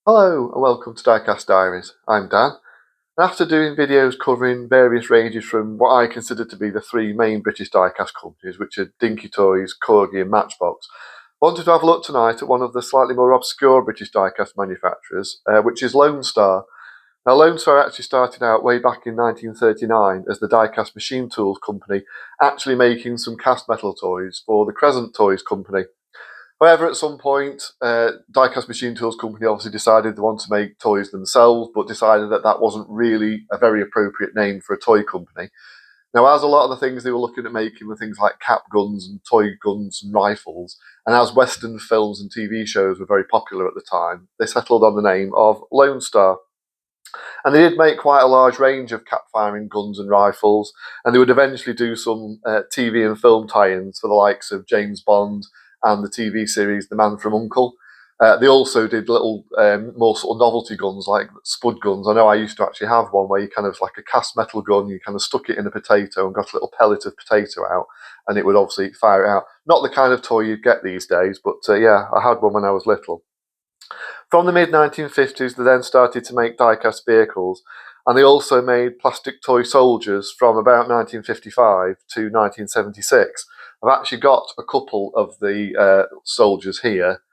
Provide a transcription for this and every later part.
Hello and welcome to Diecast Diaries. I'm Dan. And after doing videos covering various ranges from what I consider to be the three main British diecast companies, which are Dinky Toys, Corgi and Matchbox, I wanted to have a look tonight at one of the slightly more obscure British diecast manufacturers, which is Lone Star. Now Lone Star actually started out way back in 1939 as the Diecast Machine Tools Company, actually making some cast metal toys for the Crescent Toys Company. However, at some point, Diecast Machine Tools Company obviously decided they want to make toys themselves, but decided that that wasn't really a very appropriate name for a toy company. Now, as a lot of the things they were looking at making were things like cap guns and toy guns and rifles, and as Western films and TV shows were very popular at the time, they settled on the name of Lone Star. And they did make quite a large range of cap firing guns and rifles, and they would eventually do some TV and film tie ins for the likes of James Bond and the TV series The Man from U.N.C.L.E. They also did little more sort of novelty guns like spud guns. I know I used to actually have one where you kind of like a cast metal gun, you kind of stuck it in a potato and got a little pellet of potato out, and it would obviously fire it out. Not the kind of toy you'd get these days, but yeah, I had one when I was little. From the mid-1950s, they then started to make die-cast vehicles, and they also made plastic toy soldiers from about 1955 to 1976. I've actually got a couple of the soldiers here.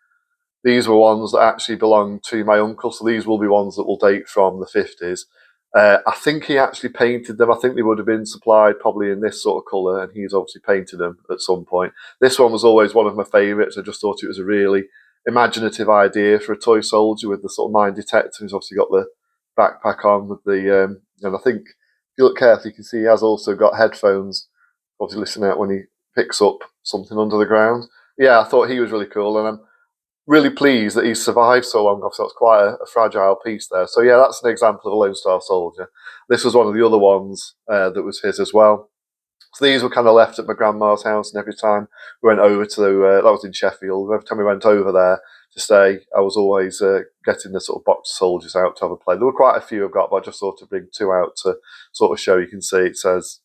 These were ones that actually belonged to my uncle, so these will be ones that will date from the 50s. I think he actually painted them. I think they would have been supplied probably in this sort of colour, and he's obviously painted them at some point. This one was always one of my favourites. I just thought it was a really imaginative idea for a toy soldier with the sort of mine detector. He's obviously got the backpack on with the, and I think if you look carefully, you can see he has also got headphones, obviously listening out when he picks up something under the ground. Yeah, I thought he was really cool, and I'm really pleased that he's survived so long. So it's quite a fragile piece there. So yeah, that's an example of a Lone Star soldier. This was one of the other ones that was his as well. So these were kind of left at my grandma's house, and every time we went over to that was in Sheffield. Every time we went over there to stay, I was always getting the sort of box soldiers out to have a play. There were quite a few I've got, but I just thought to bring two out to sort of show. You can see it says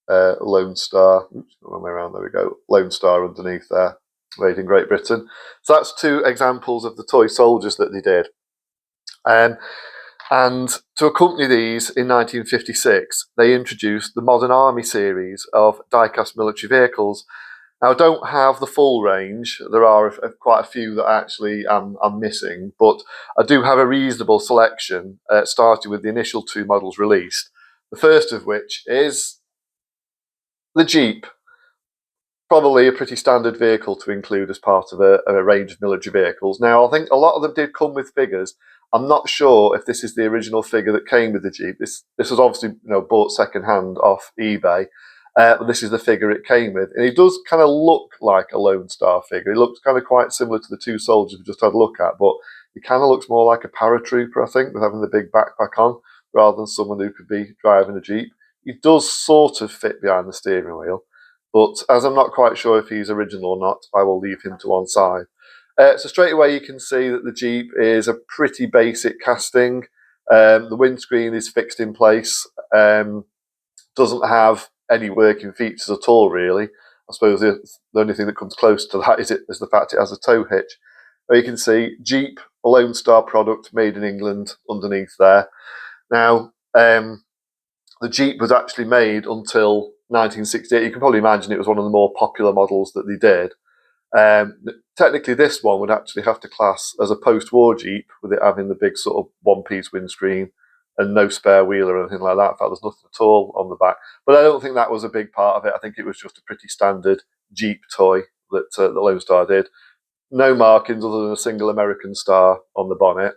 Lone Star. Oops, wrong way around. There we go. Lone Star underneath there, made in Great Britain. So that's two examples of the toy soldiers that they did. And to accompany these, in 1956, they introduced the Modern Army series of die-cast military vehicles. Now, I don't have the full range. There are quite a few that actually I'm missing, but I do have a reasonable selection, starting with the initial two models released. The first of which is the Jeep. Probably a pretty standard vehicle to include as part of a range of military vehicles. Now, I think a lot of them did come with figures. I'm not sure if this is the original figure that came with the Jeep. This was obviously bought second hand off eBay, but this is the figure it came with, and it does kind of look like a Lone Star figure. It looks kind of quite similar to the two soldiers we just had a look at, but it kind of looks more like a paratrooper, I think, with having the big backpack on, rather than someone who could be driving a Jeep. It does sort of fit behind the steering wheel. But as I'm not quite sure if he's original or not, I will leave him to one side. So straight away you can see that the Jeep is a pretty basic casting. The windscreen is fixed in place. Doesn't have any working features at all, really. I suppose the only thing that comes close to that is the fact it has a tow hitch. But you can see Jeep, a Lone Star product made in England underneath there. Now, the Jeep was actually made until 1968. You can probably imagine it was one of the more popular models that they did. Technically, this one would actually have to class as a post-war Jeep, with it having the big sort of one-piece windscreen and no spare wheel or anything like that. In fact, there's nothing at all on the back. But I don't think that was a big part of it. I think it was just a pretty standard Jeep toy that the Lone Star did. No markings other than a single American star on the bonnet.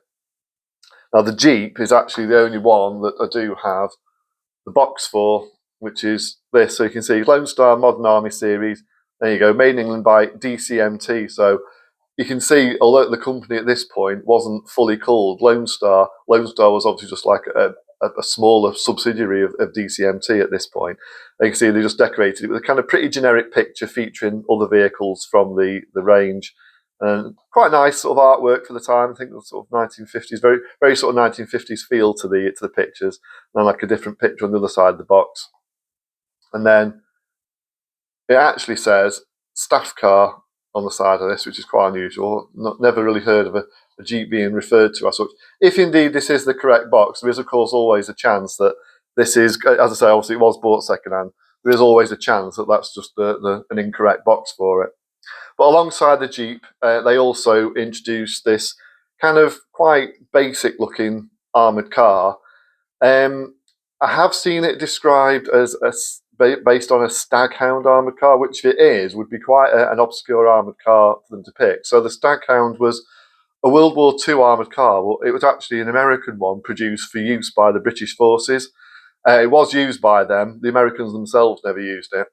Now, the Jeep is actually the only one that I do have the box for, which is this. So you can see Lone Star Modern Army Series. There you go, made in England by DCMT. So you can see, although the company at this point wasn't fully called Lone Star was obviously just like a smaller subsidiary of DCMT at this point. And you can see they just decorated it with a kind of pretty generic picture featuring other vehicles from the range. And quite nice sort of artwork for the time. I think it was sort of 1950s, very very sort of 1950s feel to the pictures. And then like a different picture on the other side of the box. And then it actually says staff car on the side of this, which is quite unusual. Never really heard of a Jeep being referred to as such. If indeed this is the correct box, there is of course always a chance that this is, as I say, obviously it was bought second-hand. There is always a chance that that's just an incorrect box for it. But alongside the Jeep, they also introduced this kind of quite basic-looking armoured car. I have seen it described as based on a Staghound armoured car, which if it is, would be quite an obscure armoured car for them to pick. So the Staghound was a World War II armoured car. Well, it was actually an American one produced for use by the British forces. It was used by them. The Americans themselves never used it.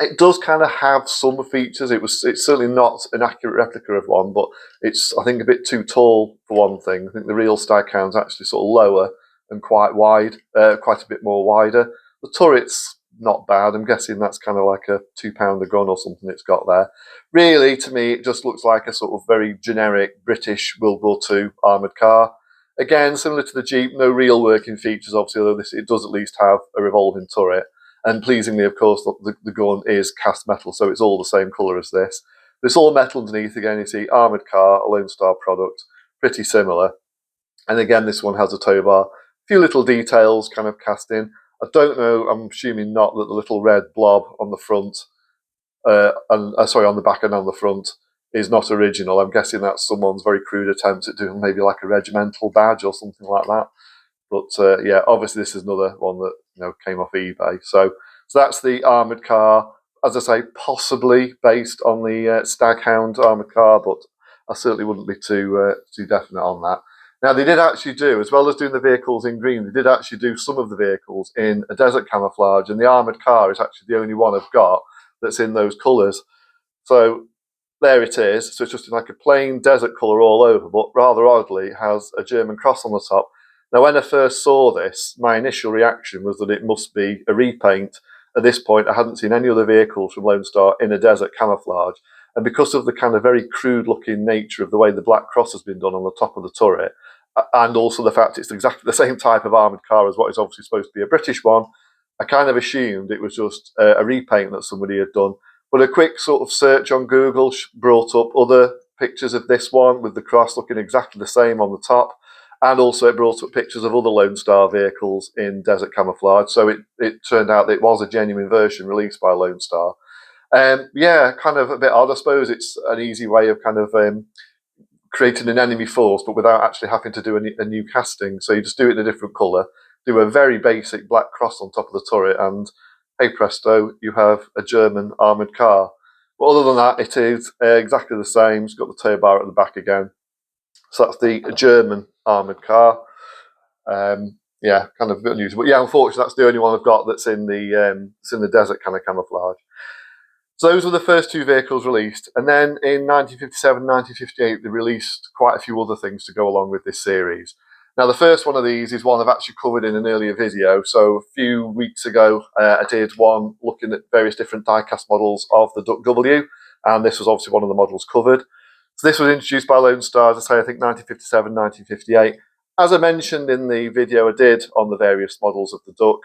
It does kind of have some features. It's certainly not an accurate replica of one, but it's, I think, a bit too tall for one thing. I think the real Staghound's actually sort of lower and quite wide, quite a bit more wider. The turret's not bad. I'm guessing that's kind of like a £2 gun or something it's got there. Really, to me, it just looks like a sort of very generic British World War II armoured car. Again, similar to the Jeep, no real working features, obviously, although it does at least have a revolving turret. And pleasingly, of course, the gun is cast metal, so it's all the same colour as this. But it's all metal underneath. Again, you see armoured car, a Lone Star product, pretty similar. And again, this one has a tow bar. A few little details kind of cast in. I don't know, I'm assuming not, that the little red blob on the front, on the back and on the front, is not original. I'm guessing that's someone's very crude attempt at doing maybe like a regimental badge or something like that. But yeah, obviously this is another one that came off eBay. So that's the armoured car. As I say, possibly based on the Staghound armoured car, but I certainly wouldn't be too definite on that. Now they did actually do, as well as doing the vehicles in green, they did actually do some of the vehicles in a desert camouflage, and the armoured car is actually the only one I've got that's in those colours. So there it is. So it's just like a plain desert colour all over, but rather oddly it has a German cross on the top. Now, when I first saw this, my initial reaction was that it must be a repaint. At this point, I hadn't seen any other vehicles from Lone Star in a desert camouflage. And because of the kind of very crude-looking nature of the way the black cross has been done on the top of the turret, and also the fact it's exactly the same type of armoured car as what is obviously supposed to be a British one, I kind of assumed it was just a repaint that somebody had done. But a quick sort of search on Google brought up other pictures of this one with the cross looking exactly the same on the top. And also it brought up pictures of other Lone Star vehicles in desert camouflage. So it turned out that it was a genuine version released by Lone Star. Yeah, kind of a bit odd. I suppose it's an easy way of kind of creating an enemy force, but without actually having to do a new casting. So you just do it in a different colour, do a very basic black cross on top of the turret, and hey presto, you have a German armoured car. But other than that, it is exactly the same. It's got the tow bar at the back again. So that's the German armoured car. Yeah, kind of a bit unusual. But yeah, unfortunately, that's the only one I've got that's in the desert kind of camouflage. So those were the first two vehicles released. And then in 1957, 1958, they released quite a few other things to go along with this series. Now, the first one of these is one I've actually covered in an earlier video. So a few weeks ago, I did one looking at various different diecast models of the Duckw, and this was obviously one of the models covered. So this was introduced by Lone Star, as I say, I think 1957, 1958. As I mentioned in the video I did on the various models of the Duck,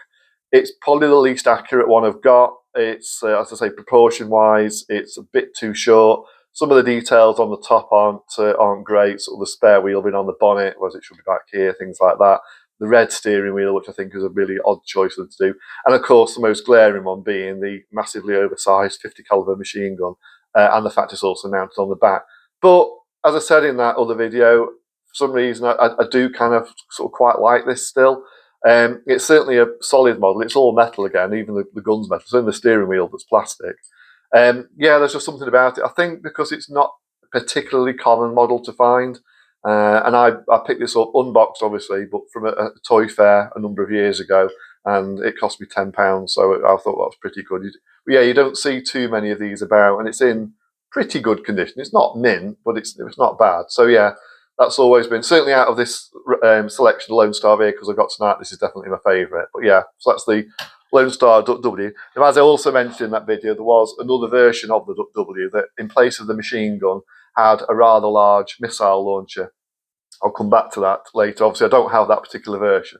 it's probably the least accurate one I've got. It's, as I say, proportion-wise, it's a bit too short. Some of the details on the top aren't great, sort of the spare wheel being on the bonnet, whereas it should be back here, things like that. The red steering wheel, which I think is a really odd choice to do. And of course, the most glaring one being the massively oversized 50 caliber machine gun, and the fact it's also mounted on the back. But as I said in that other video, for some reason I do kind of sort of quite like this still. It's certainly a solid model. It's all metal again, even the gun's metal. It's only the steering wheel that's plastic. Yeah, there's just something about it. I think because it's not a particularly common model to find. And I picked this up unboxed, obviously, but from a toy fair a number of years ago, and it cost me £10. So I thought that was pretty good. But yeah, you don't see too many of these about, and it's in pretty good condition. It's not mint, but it's not bad. So yeah, that's always been, certainly out of this selection of Lone Star vehicles I've got tonight, this is definitely my favourite. But yeah, so that's the Lone Star Duckw. Now, as I also mentioned in that video, there was another version of the Duckw that, in place of the machine gun, had a rather large missile launcher. I'll come back to that later. Obviously, I don't have that particular version.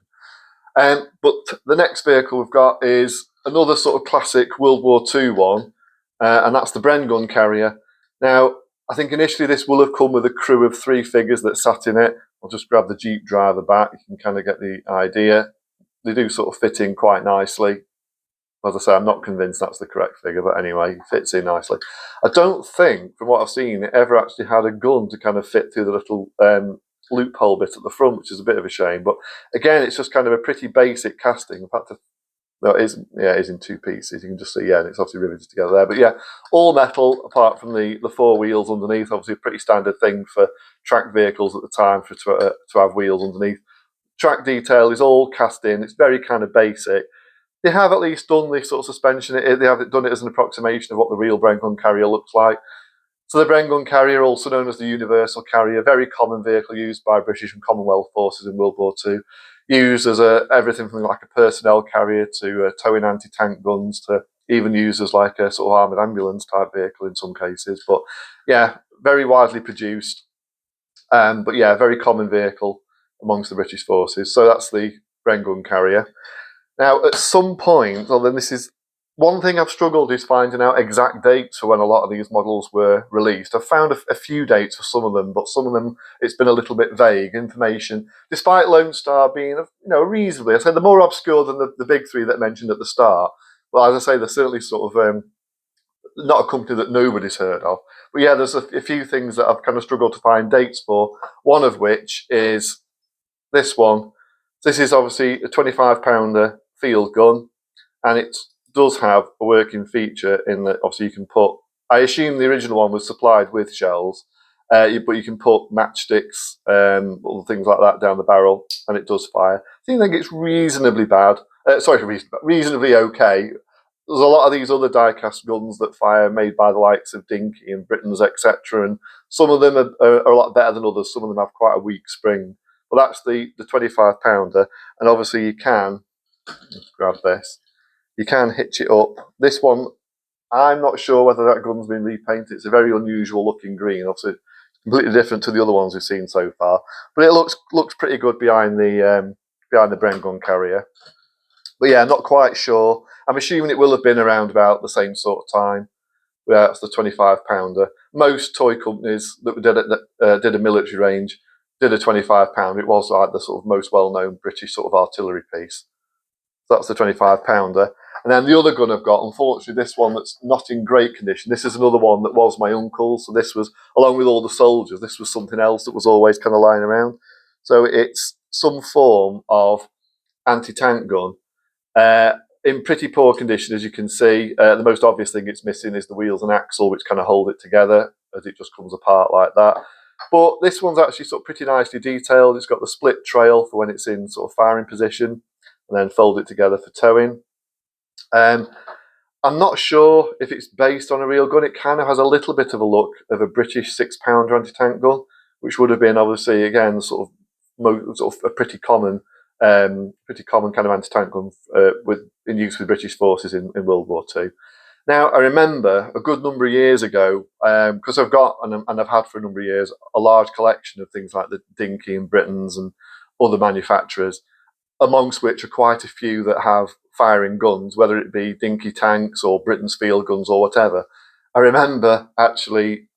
But the next vehicle we've got is another sort of classic World War II one, and that's the Bren Gun Carrier. Now, I think initially this will have come with a crew of 3 figures that sat in it. I'll just grab the Jeep driver back, you can kind of get the idea. They do sort of fit in quite nicely. As I say, I'm not convinced that's the correct figure, but anyway, it fits in nicely. I don't think, from what I've seen, it ever actually had a gun to kind of fit through the little loophole bit at the front, which is a bit of a shame. But again, it's just kind of a pretty basic casting. In fact, no, it is, yeah, it is in 2 pieces. You can just see, yeah, and it's obviously riveted together there. But yeah, all metal, apart from the 4 wheels underneath. Obviously a pretty standard thing for track vehicles at the time to have wheels underneath. Track detail is all cast in. It's very kind of basic. They have at least done this sort of suspension. They have done it as an approximation of what the real Bren Gun Carrier looks like. So the Bren Gun Carrier, also known as the Universal Carrier, very common vehicle used by British and Commonwealth forces in World War II. Used as everything from like a personnel carrier to towing anti-tank guns to even used as like a sort of armoured ambulance type vehicle in some cases. But yeah, very widely produced. But yeah, very common vehicle amongst the British forces. So that's the Bren Gun Carrier. Now, at some point, well, then this is one thing I've struggled is finding out exact dates for when a lot of these models were released. I've found a few dates for some of them, but some of them it's been a little bit vague information. Despite Lone Star being, reasonably, I say they're more obscure than the big 3 that I mentioned at the start. Well, as I say, they're certainly sort of not a company that nobody's heard of. But yeah, there's a few things that I've kind of struggled to find dates for. One of which is this one. This is obviously a 25-pounder field gun, and it does have a working feature in that obviously you can put, I assume the original one was supplied with shells, but you can put matchsticks, all things like that down the barrel, and it does fire. I think it's reasonably bad. Reasonably okay. There's a lot of these other die-cast guns that fire made by the likes of Dinky and Britons, etc., and some of them are a lot better than others. Some of them have quite a weak spring. But that's the 25-pounder, and obviously you can, let's grab this, you can hitch it up. This one, I'm not sure whether that gun's been repainted. It's a very unusual looking green, obviously completely different to the other ones we've seen so far. But it looks pretty good behind the Bren Gun Carrier. But yeah, I'm not quite sure. I'm assuming it will have been around about the same sort of time. Yeah, that's the 25-pounder. Most toy companies that did a military range did a 25-pounder. It was like the sort of most well-known British sort of artillery piece. So that's the 25-pounder. And then the other gun I've got, unfortunately, this one that's not in great condition. This is another one that was my uncle's. So this was, along with all the soldiers, this was something else that was always kind of lying around. So it's some form of anti-tank gun. In pretty poor condition, as you can see. The most obvious thing it's missing is the wheels and axle, which kind of hold it together, as it just comes apart like that. But this one's actually sort of pretty nicely detailed. It's got the split trail for when it's in sort of firing position, and then fold it together for towing. I'm not sure if it's based on a real gun. It kind of has a little bit of a look of a British 6-pounder anti-tank gun, which would have been obviously, again, sort of a pretty common kind of anti-tank gun in use with British forces in World War II. Now, I remember a good number of years ago, because I've got, and I've had for a number of years, a large collection of things like the Dinky and Britons and other manufacturers, amongst which are quite a few that have firing guns, whether it be Dinky tanks or Britain's field guns or whatever. I remember actually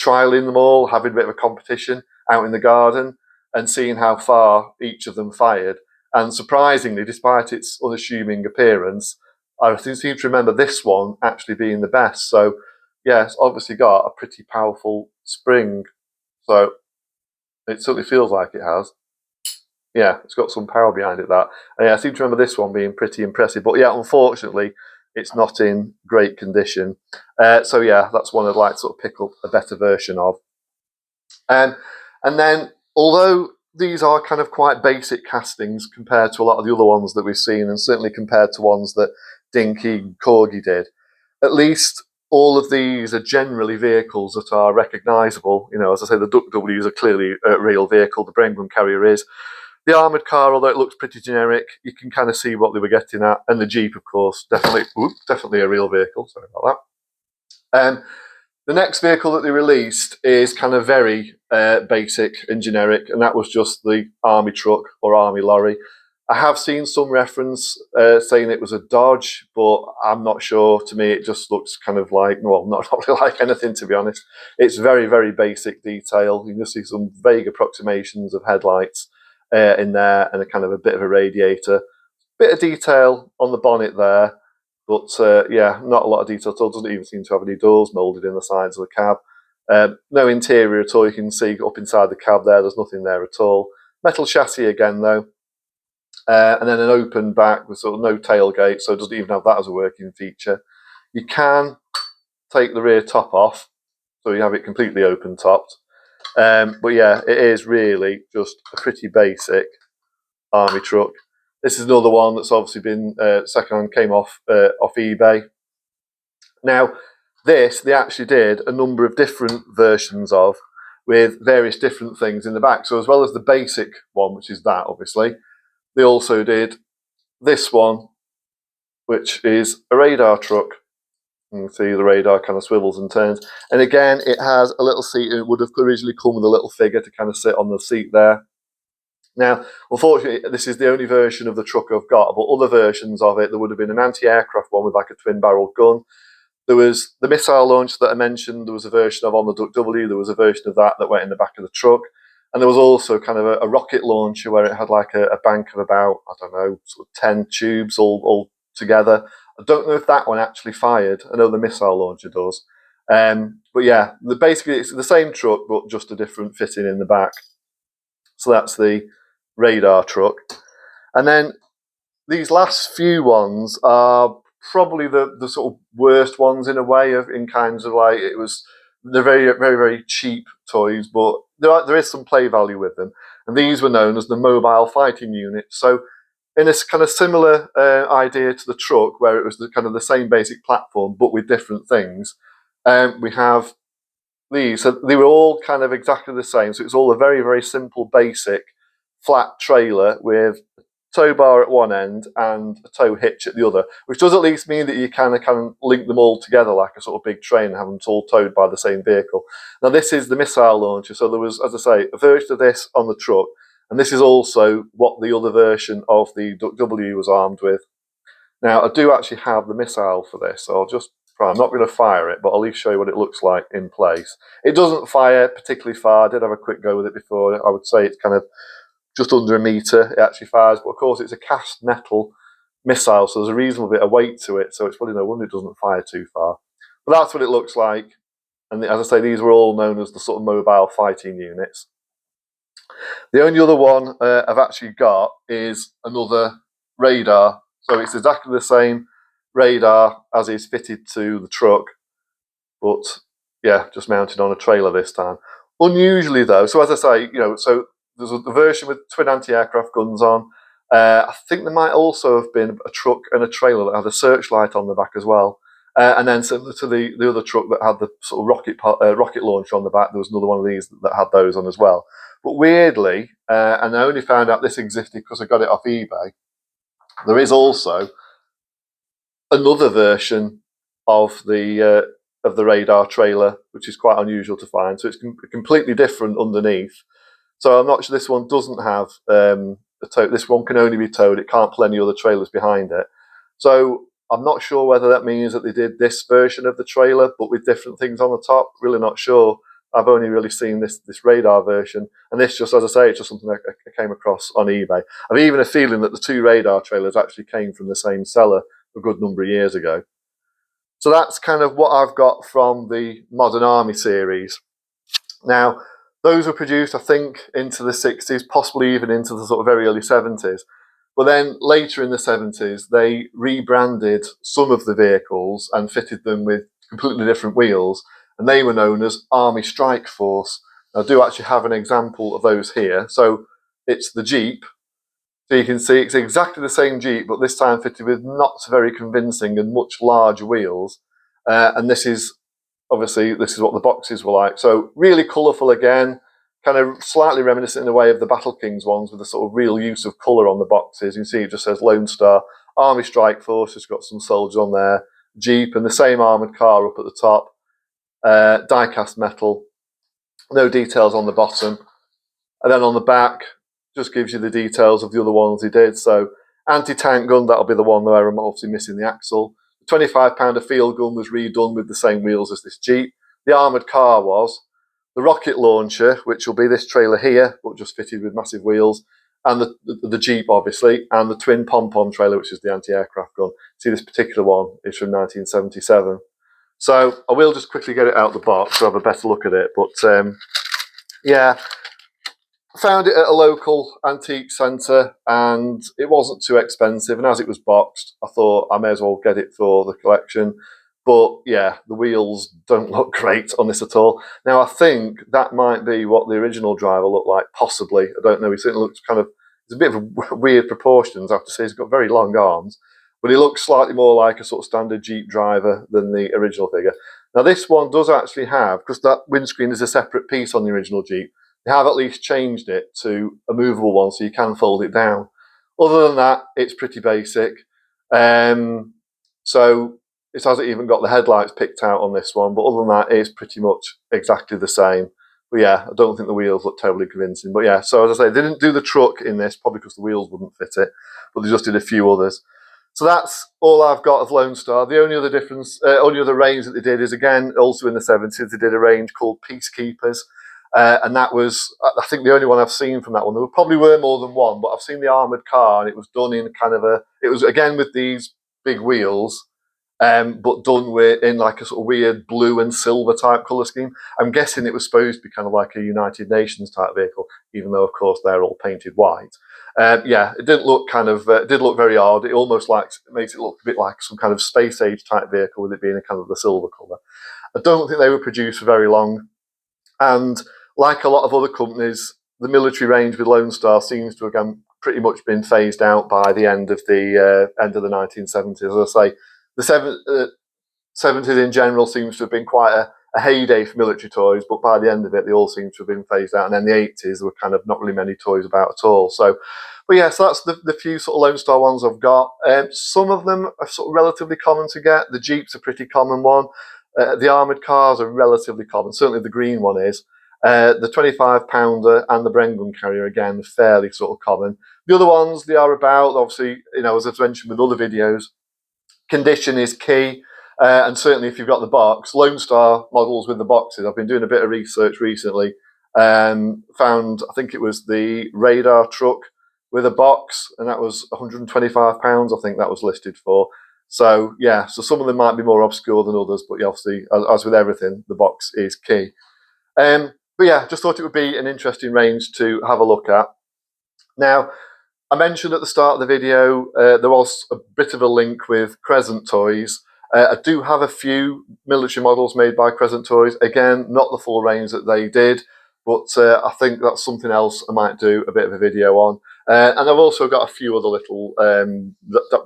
trialing them all, having a bit of a competition out in the garden and seeing how far each of them fired. And surprisingly, despite its unassuming appearance, I seem to remember this one actually being the best. So, yeah, it's obviously got a pretty powerful spring. So, it certainly feels like it has. Yeah, it's got some power behind it, that. And yeah, I seem to remember this one being pretty impressive. But yeah, unfortunately, it's not in great condition. So yeah, that's one I'd like to sort of pick up a better version of. And then, although these are kind of quite basic castings compared to a lot of the other ones that we've seen, and certainly compared to ones that Dinky and Corgi did, at least all of these are generally vehicles that are recognisable. You know, as I say, the Duckws are clearly a real vehicle. The Bren Gun Carrier is. The armoured car, although it looks pretty generic, you can kind of see what they were getting at. And the Jeep, of course, definitely a real vehicle. Sorry about that. The next vehicle that they released is kind of very basic and generic, and that was just the army truck or army lorry. I have seen some reference saying it was a Dodge, but I'm not sure. To me, it just looks kind of like, well, not really like anything, to be honest. It's very, very basic detail. You can just see some vague approximations of headlights in there, and a kind of a bit of a radiator. Bit of detail on the bonnet there, but yeah, not a lot of detail at all. Doesn't even seem to have any doors moulded in the sides of the cab. No interior at all. You can see up inside the cab there, there's nothing there at all. Metal chassis again, though. And then an open back with sort of no tailgate, so it doesn't even have that as a working feature. You can take the rear top off, so you have it completely open topped. But yeah, it is really just a pretty basic army truck. This is another one that's obviously been second-hand, came off eBay. Now, this they actually did a number of different versions of, with various different things in the back. So as well as the basic one, which is that obviously, they also did this one, which is a radar truck. You can see the radar kind of swivels and turns. And again, it has a little seat, and it would have originally come with a little figure to kind of sit on the seat there. Now, unfortunately, this is the only version of the truck I've got, but other versions of it, there would have been an anti-aircraft one with like a twin-barrel gun. There was the missile launcher that I mentioned, there was a version of on the Duckw, there was a version of that went in the back of the truck. And there was also kind of a rocket launcher where it had like a bank of about, I don't know, sort of 10 tubes all together. I don't know if that one actually fired. I know the missile launcher does. But yeah, basically it's the same truck, but just a different fitting in the back. So that's the radar truck. And then these last few ones are probably the sort of worst ones in a way, in kinds of like, they're very, very, very cheap toys, but there is some play value with them. And these were known as the mobile fighting units. So in a kind of similar idea to the truck, where it was kind of the same basic platform, but with different things, we have these. So they were all kind of exactly the same. So it's all a very, very simple, basic, flat trailer with tow bar at one end and a tow hitch at the other, which does at least mean that you kind of link them all together like a sort of big train and have them all towed by the same vehicle. Now this is the missile launcher, so there was, as I say, a version of this on the truck, and this is also what the other version of the Duckw was armed with. Now I do actually have the missile for this, so I'm not going to fire it, but I'll at least show you what it looks like in place. It doesn't fire particularly far. I did have a quick go with it before. I would say it's kind of just under a metre it actually fires, but of course it's a cast metal missile, so there's a reasonable bit of weight to it, so it's probably no wonder it doesn't fire too far. But that's what it looks like, and as I say, these were all known as the sort of mobile fighting units. The only other one I've actually got is another radar, so it's exactly the same radar as is fitted to the truck, but yeah, just mounted on a trailer this time. Unusually though, so as I say, so there's a version with twin anti-aircraft guns on. I think there might also have been a truck and a trailer that had a searchlight on the back as well. And then similar to the other truck that had the sort of rocket launcher on the back, there was another one of these that had those on as well. But weirdly, and I only found out this existed because I got it off eBay, there is also another version of the radar trailer, which is quite unusual to find. So it's completely different underneath. So I'm not sure, this one doesn't have a tow. This one can only be towed. It can't pull any other trailers behind it. So I'm not sure whether that means that they did this version of the trailer, but with different things on the top. Really not sure. I've only really seen this radar version. And this, just as I say, it's just something I came across on eBay. I've even a feeling that the two radar trailers actually came from the same seller a good number of years ago. So that's kind of what I've got from the Modern Army series. Now, those were produced, I think, into the 60s, possibly even into the sort of very early 70s. But then later in the 70s, they rebranded some of the vehicles and fitted them with completely different wheels, and they were known as Army Strike Force. I do actually have an example of those here. So it's the Jeep. So you can see it's exactly the same Jeep, but this time fitted with not very convincing and much larger wheels. And this is what the boxes were like. So really colourful again, kind of slightly reminiscent in a way of the Battle Kings ones, with the sort of real use of colour on the boxes. You can see it just says Lone Star, Army Strike Force, it's got some soldiers on there, Jeep, and the same armoured car up at the top, die-cast metal, no details on the bottom. And then on the back, just gives you the details of the other ones he did. So anti-tank gun, that'll be the one where I'm obviously missing the axle. The 25-pounder field gun was redone with the same wheels as this Jeep. The armoured car was. The rocket launcher, which will be this trailer here, but just fitted with massive wheels, and the Jeep, obviously, and the twin pom-pom trailer, which is the anti-aircraft gun. See, this particular one is from 1977. So I will just quickly get it out of the box to have a better look at it. But yeah, I found it at a local antique centre, and it wasn't too expensive. And as it was boxed, I thought I may as well get it for the collection. But yeah, the wheels don't look great on this at all. Now, I think that might be what the original driver looked like, possibly. I don't know. He certainly looks kind of, it's a bit of weird proportions, I have to say. He's got very long arms, but he looks slightly more like a sort of standard Jeep driver than the original figure. Now, this one does actually have, because that windscreen is a separate piece on the original Jeep, they have at least changed it to a movable one so you can fold it down. Other than that, it's pretty basic. So it hasn't even got the headlights picked out on this one, but other than that, it's pretty much exactly the same. But yeah, I don't think the wheels look terribly convincing. But yeah, so as I say, they didn't do the truck in this, probably because the wheels wouldn't fit it, but they just did a few others. So that's all I've got of Lone Star. The only other difference, only other range that they did is, again, also in the 70s, they did a range called Peacekeepers. And that was, I think, the only one I've seen from that one. There probably were more than one, but I've seen the armoured car, and it was done in kind of it was, again, with these big wheels, but done in like a sort of weird blue and silver type colour scheme. I'm guessing it was supposed to be kind of like a United Nations type vehicle, even though, of course, they're all painted white. Yeah, it didn't look it did look very odd. It almost makes it look a bit like some kind of space age type vehicle, with it being a kind of the silver colour. I don't think they were produced for very long. And like a lot of other companies, the military range with Lone Star seems to have pretty much been phased out by the end of the 1970s. As I say, the 70s in general seems to have been quite a heyday for military toys, but by the end of it, they all seem to have been phased out. And then the 80s, there were kind of not really many toys about at all. So, but yeah, so that's the few sort of Lone Star ones I've got. Some of them are sort of relatively common to get. The Jeep's a pretty common one. The armoured cars are relatively common. Certainly the green one is. The 25-pounder and the Bren Gun Carrier, again, fairly sort of common. The other ones, they are about, obviously, as I've mentioned with other videos, condition is key. And certainly if you've got the box, Lone Star models with the boxes, I've been doing a bit of research recently, found, I think it was the radar truck with a box, and that was £125, I think that was listed for. So yeah, so some of them might be more obscure than others, but obviously, as with everything, the box is key. But yeah, just thought it would be an interesting range to have a look at. Now, I mentioned at the start of the video, there was a bit of a link with Crescent Toys. I do have a few military models made by Crescent Toys. Again, not the full range that they did, but I think that's something else I might do a bit of a video on. And I've also got a few other little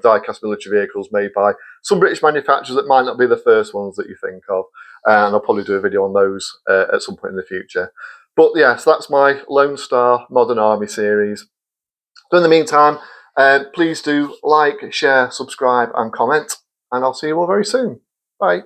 die-cast military vehicles made by some British manufacturers that might not be the first ones that you think of. And I'll probably do a video on those at some point in the future. But yeah, so that's my Lone Star Modern Army series. So in the meantime, please do like, share, subscribe and comment, and I'll see you all very soon. Bye.